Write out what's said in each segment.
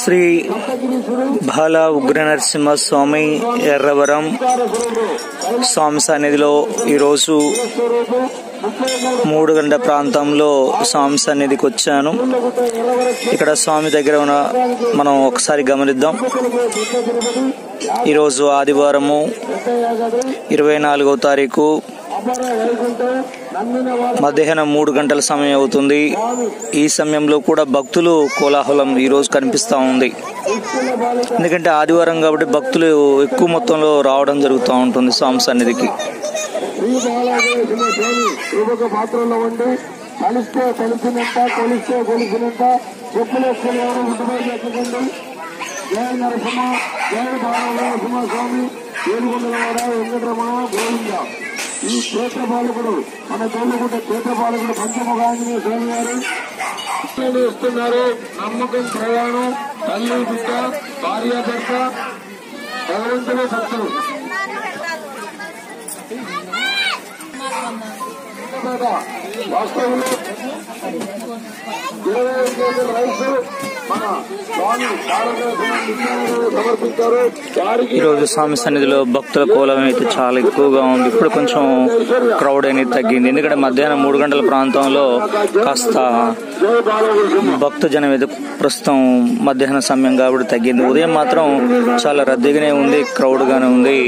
శ్రీ బాల ఉగ్ర నరసింహస్వామి ఎర్రవరం స్వామి సన్నిధిలో ఈరోజు 3 గంటల ప్రాంతంలో స్వామి సన్నిధికి వచ్చాను. ఇక్కడ స్వామి దగ్గర ఉన్న మనం ఒకసారి గమనిద్దాం. ఈరోజు ఆదివారము 24వ తారీఖు మధ్యాహ్నం 3 గంటల సమయం అవుతుంది. ఈ సమయంలో కూడా భక్తులు కోలాహలం ఈరోజు కనిపిస్తూ ఉంది. ఎందుకంటే ఆదివారం కాబట్టి భక్తులు ఎక్కువ మొత్తంలో రావడం జరుగుతూ ఉంటుంది స్వామి సన్నిధికి. ఈ క్షేత్రపాలకుడు మన తోలుగుంట క్షేత్రపాలకుడు పంచముఖ ఆంజనేయ స్వామి గారు ఇస్తున్నారు. నమ్మకం, ప్రయాణం, తల్లి బిడ్డ, భార్య భర్త, భగవంతుడే భక్తులు. వాస్తవంలో 25 కేజీల రైసు మన స్వామి సమర్పించారు. ఈరోజు స్వామి సన్నిధిలో భక్తుల కోలం అయితే చాలా ఎక్కువగా ఉంది. ఇప్పుడు కొంచెం క్రౌడ్ అనేది తగ్గింది. ఎందుకంటే మధ్యాహ్నం 3 గంటల ప్రాంతంలో కాస్త భక్తజనం అయితే ప్రస్తుతం మధ్యాహ్న సమయం కాబట్టి తగ్గింది. ఉదయం మాత్రం చాలా రద్దీగానే ఉంది, క్రౌడ్ గానే ఉంది.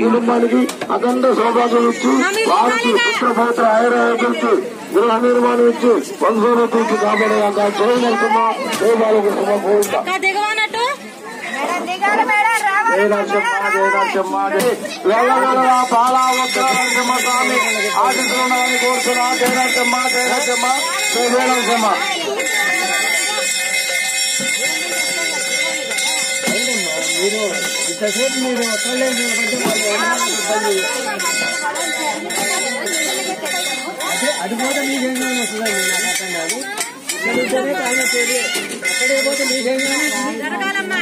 అఖండ సౌభాగ్యం ఇచ్చి వారికి పుత్రపౌత్ర ఆయురారోగ్యంతో గృహ నిర్మాణం ఇచ్చి వంశోన్నతి ఇచ్చి కాపాడే జయ నరసింహ జయ బాలకు బాలా వక్ర నరసింహ స్వామి ఆశీస్సులు ఉండాలని కోరుతున్నా. జయ నరసింహ జయ నరసింహ జయ జయ నరసింహ. అది పోతే మీకేం వస్తుంది, నాకు అర్థం కాదు. అక్కడే పోతే మీకేం జరగాలమ్మా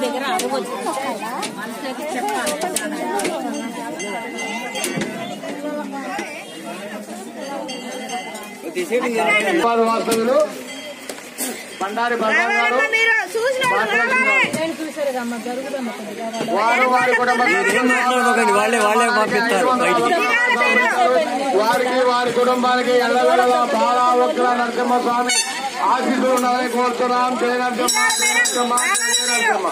దగ్గర అడగొచ్చు మనసులకి చెప్పాలి. వాస్తవ్యులు బండారి బలరాం గారు వారికి వారి కుటుంబానికి ఎల్లవేళలా బాలా వక్ర నరసింహస్వామి ఆశీస్సులు ఉండాలని కోరుతున్నాం. జయ నరసింహ జయ నరసింహ జయ నరసింహ.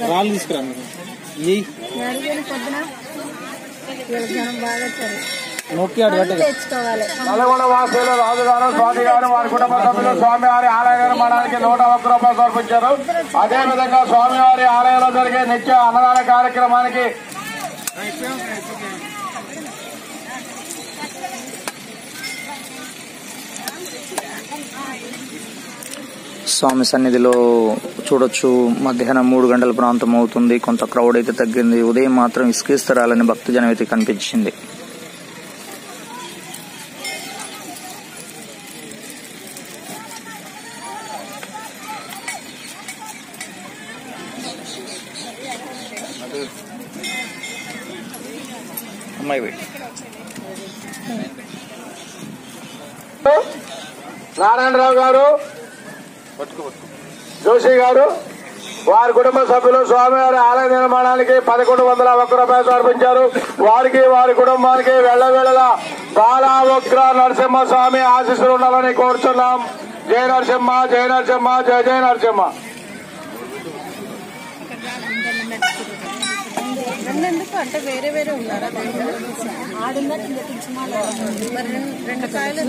రాళ్ళు తీసుకురాను నల్గొండ వాసులు రాజుగారు స్వామి గారు వారి కుటుంబ సభ్యులు స్వామివారి ఆలయ నిర్మాణానికి 101 రూపాయలు సమర్పించారు. అదేవిధంగా స్వామివారి ఆలయంలో జరిగే నిత్య అన్నదాన కార్యక్రమానికి స్వామి సన్నిధిలో చూడొచ్చు మధ్యాహ్నం 3 గంటల ప్రాంతం అవుతుంది. కొంత క్రౌడ్ అయితే తగ్గింది. ఉదయం మాత్రం ఇసుకిస్తరాలని భక్తజనం అయితే కనిపించింది. నారాయణరావు గారు, జోషి గారు వారి కుటుంబ సభ్యులు స్వామివారి ఆలయ నిర్మాణానికి 1101 రూపాయలు సమర్పించారు. వారికి వారి కుటుంబానికి వెళ్లవేళలా బాలా వక్ర నరసింహ స్వామి ఆశీస్సులు ఉండాలని కోరుచున్నాం. జయ నరసింహ జయ నరసింహ జయ జయ నరసింహ. అంటే వేరే వేరే ఉన్నారా? ఆడున్నట్టు 2 కాయలు